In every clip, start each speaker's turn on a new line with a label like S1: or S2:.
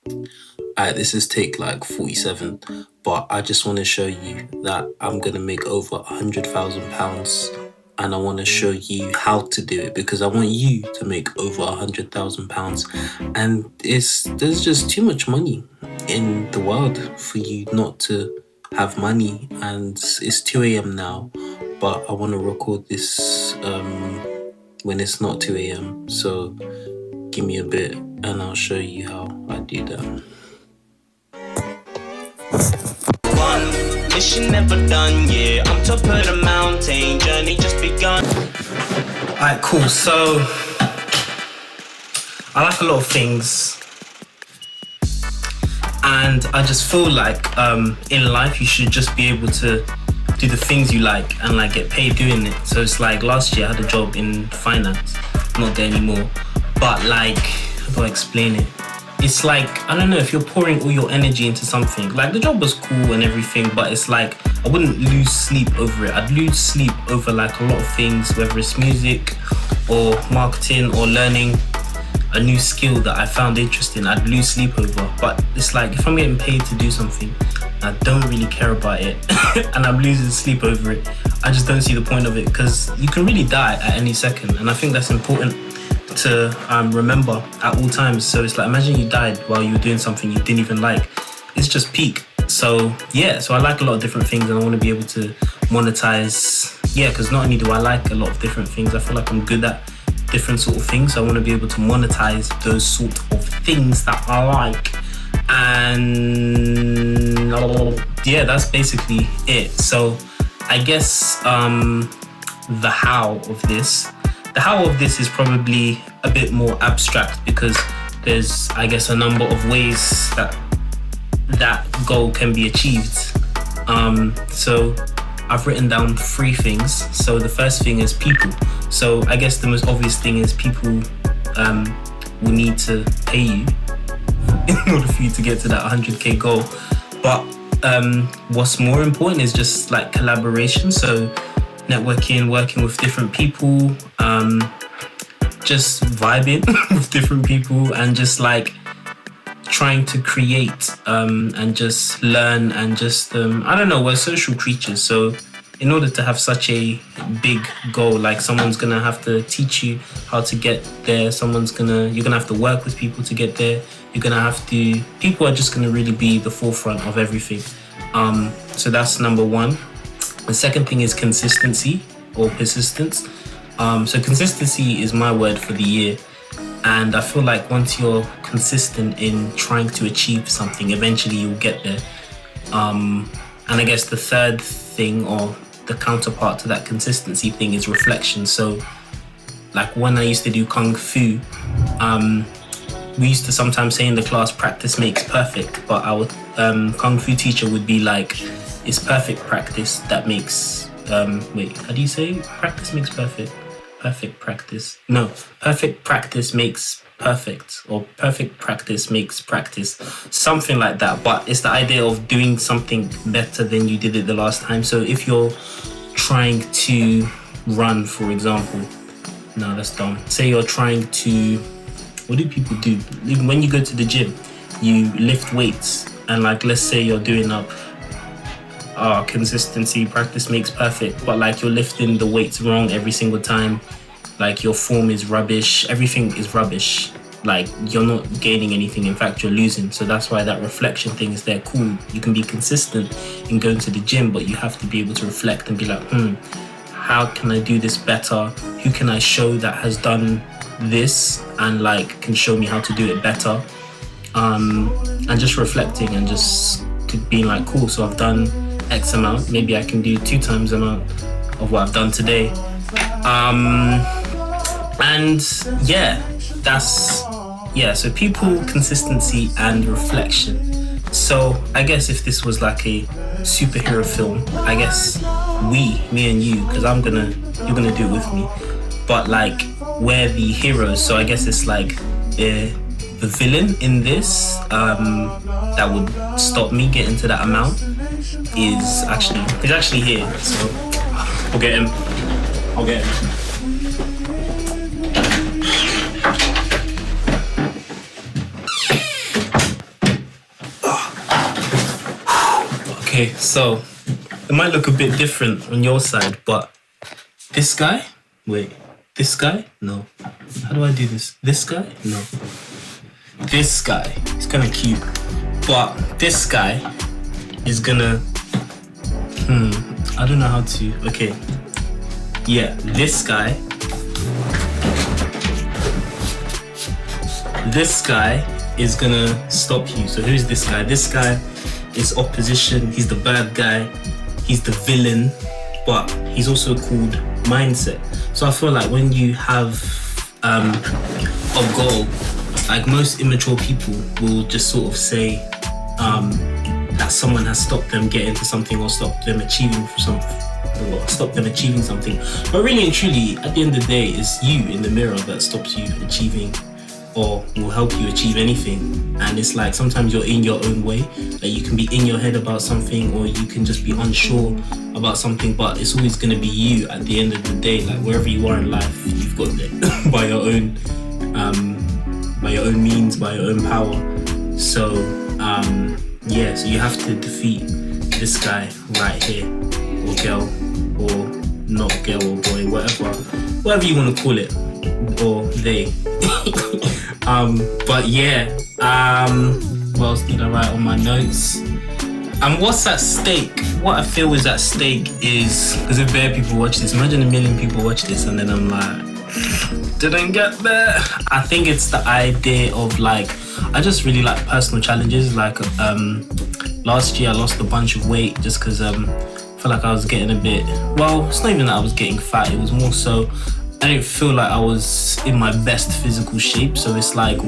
S1: Alright, this is take like 47, but I just want to show you that I'm gonna make over £100,000, and I want to show you how to do it because I want you to make over £100,000. And there's just too much money in the world for you not to have money. And it's 2 a.m. now, but I want to record this when it's not 2 a.m. So give me a bit, and I'll show you how I do that.
S2: Mission never done, yeah. I'm top of the mountain, journey just begun.
S3: Alright, cool. So I like a lot of things, and I just feel like in life you should just be able to do the things you like and like get paid doing it. So it's like last year I had a job in finance, not there anymore, but like, how do I explain it? It's like, I don't know, if you're pouring all your energy into something, like the job was cool and everything, but it's like, I wouldn't lose sleep over it. I'd lose sleep over like a lot of things, whether it's music or marketing or learning a new skill that I found interesting, I'd lose sleep over. But it's like, if I'm getting paid to do something, I don't really care about it and I'm losing sleep over it, I just don't see the point of it, because you can really die at any second. And I think that's important to remember at all times. So it's like, imagine you died while you were doing something you didn't even like. It's just peak. So yeah, so I like a lot of different things, and I want to be able to monetize. Yeah, because not only do I like a lot of different things, I feel like I'm good at different sort of things. So I want to be able to monetize those sort of things that I like. And yeah, that's basically it. So I guess the how of this is probably a bit more abstract, because there's, I guess, a number of ways that goal can be achieved. So I've written down 3 things. So the first thing is people. So I guess the most obvious thing is people will need to pay you in order for you to get to that 100k goal. But what's more important is just like collaboration. So networking, working with different people, just vibing with different people, and just like trying to create and just learn, and just I don't know, we're social creatures. So in order to have such a big goal, like someone's gonna have to teach you how to get there, you're gonna have to work with people to get there, people are just gonna really be the forefront of everything. So that's number 1. The second thing is consistency or persistence. So consistency is my word for the year. And I feel like once you're consistent in trying to achieve something, eventually you'll get there. And I guess the third thing, or the counterpart to that consistency thing, is reflection. So like when I used to do Kung Fu, we used to sometimes say in the class, practice makes perfect. But our Kung Fu teacher would be like, it's perfect practice that makes, wait, how do you say? Practice makes perfect. Perfect practice. No, perfect practice makes perfect, or perfect practice makes practice. Something like that. But it's the idea of doing something better than you did it the last time. So if you're trying to run, for example, no, that's dumb. Say you're trying to, what do people do? When you go to the gym, you lift weights, and like, let's say you're doing up consistency, practice makes perfect, but like you're lifting the weights wrong every single time, like your form is rubbish, everything is rubbish, like you're not gaining anything, in fact you're losing. So that's why that reflection thing is there. Cool, you can be consistent in going to the gym, but you have to be able to reflect and be like, how can I do this better? Who can I show that has done this and like can show me how to do it better? And just reflecting and just being like, cool, so I've done X amount, maybe I can do 2 times the amount of what I've done today. And so people, consistency, and reflection. So I guess if this was like a superhero film, I guess me and you, because you're gonna do it with me, but like we're the heroes. So I guess it's like the villain in this that would stop me getting to that amount is actually here. So I'll get him. Okay, so it might look a bit different on your side, but this guy, wait, this guy? No. How do I do this? This guy? No. This guy, he's kind of cute, but this guy is gonna, I don't know how to, okay. Yeah, this guy is gonna stop you. So who's this guy? This guy is opposition. He's the bad guy. He's the villain, but he's also called mindset. So I feel like when you have a goal, like most immature people will just sort of say that someone has stopped them getting to something or stopped them achieving something. But really and truly, at the end of the day, it's you in the mirror that stops you achieving or will help you achieve anything. And it's like sometimes you're in your own way. Like you can be in your head about something, or you can just be unsure about something, but it's always going to be you at the end of the day. Like wherever you are in life, you've got there by your own means, by your own power. So so you have to defeat this guy right here, or girl, or not girl or boy, whatever you want to call it, or they. But yeah, what else did I write on my notes? And what's at stake? What I feel is at stake is, because if bare people watch this, imagine 1 million people watch this and then I'm like, didn't get there. I think it's the idea of like, I just really like personal challenges. Like last year I lost a bunch of weight just because I feel like I was getting a bit, well, it's not even that I was getting fat, it was more so I didn't feel like I was in my best physical shape. So it's like,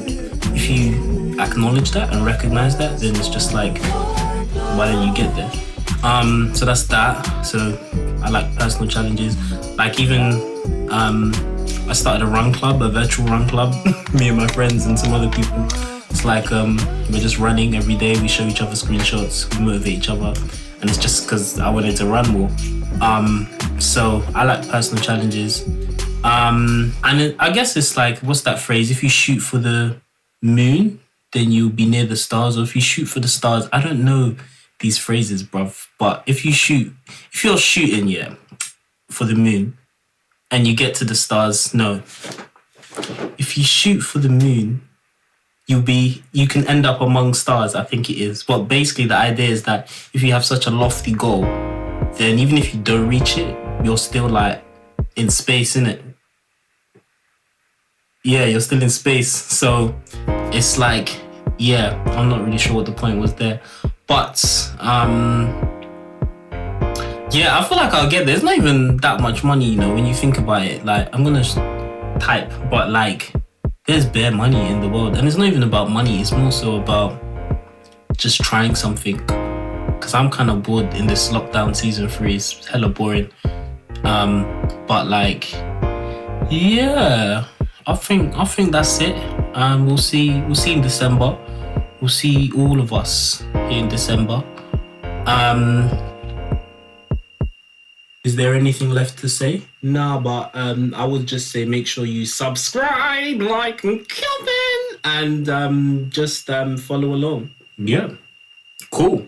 S3: if you acknowledge that and recognize that, then it's just like, why don't you get there? So that's that. So I like personal challenges. Like even I started a virtual run club, me and my friends and some other people. It's like we're just running every day. We show each other screenshots, we motivate each other, and it's just because I wanted to run more. So I like personal challenges. And I guess it's like, what's that phrase? If you shoot for the moon, then you'll be near the stars. Or if you shoot for the stars, I don't know these phrases, bruv. But if you're shooting, for the moon, and you get to the stars, no. If you shoot for the moon, you can end up among stars, I think it is. But basically the idea is that if you have such a lofty goal, then even if you don't reach it, you're still like in space, innit? Yeah, you're still in space. So it's like, I'm not really sure what the point was there. But I feel like I'll get there. It's not even that much money, when you think about it. Like, I'm gonna type, but like, there's bare money in the world. And it's not even about money, it's more so about just trying something. Because I'm kind of bored in this lockdown season 3. It's hella boring. But like, I think that's it. We'll see in December. We'll see all of us here in December. Is there anything left to say? Nah, but I would just say make sure you subscribe, like, and comment, and just follow along. Yeah. Cool.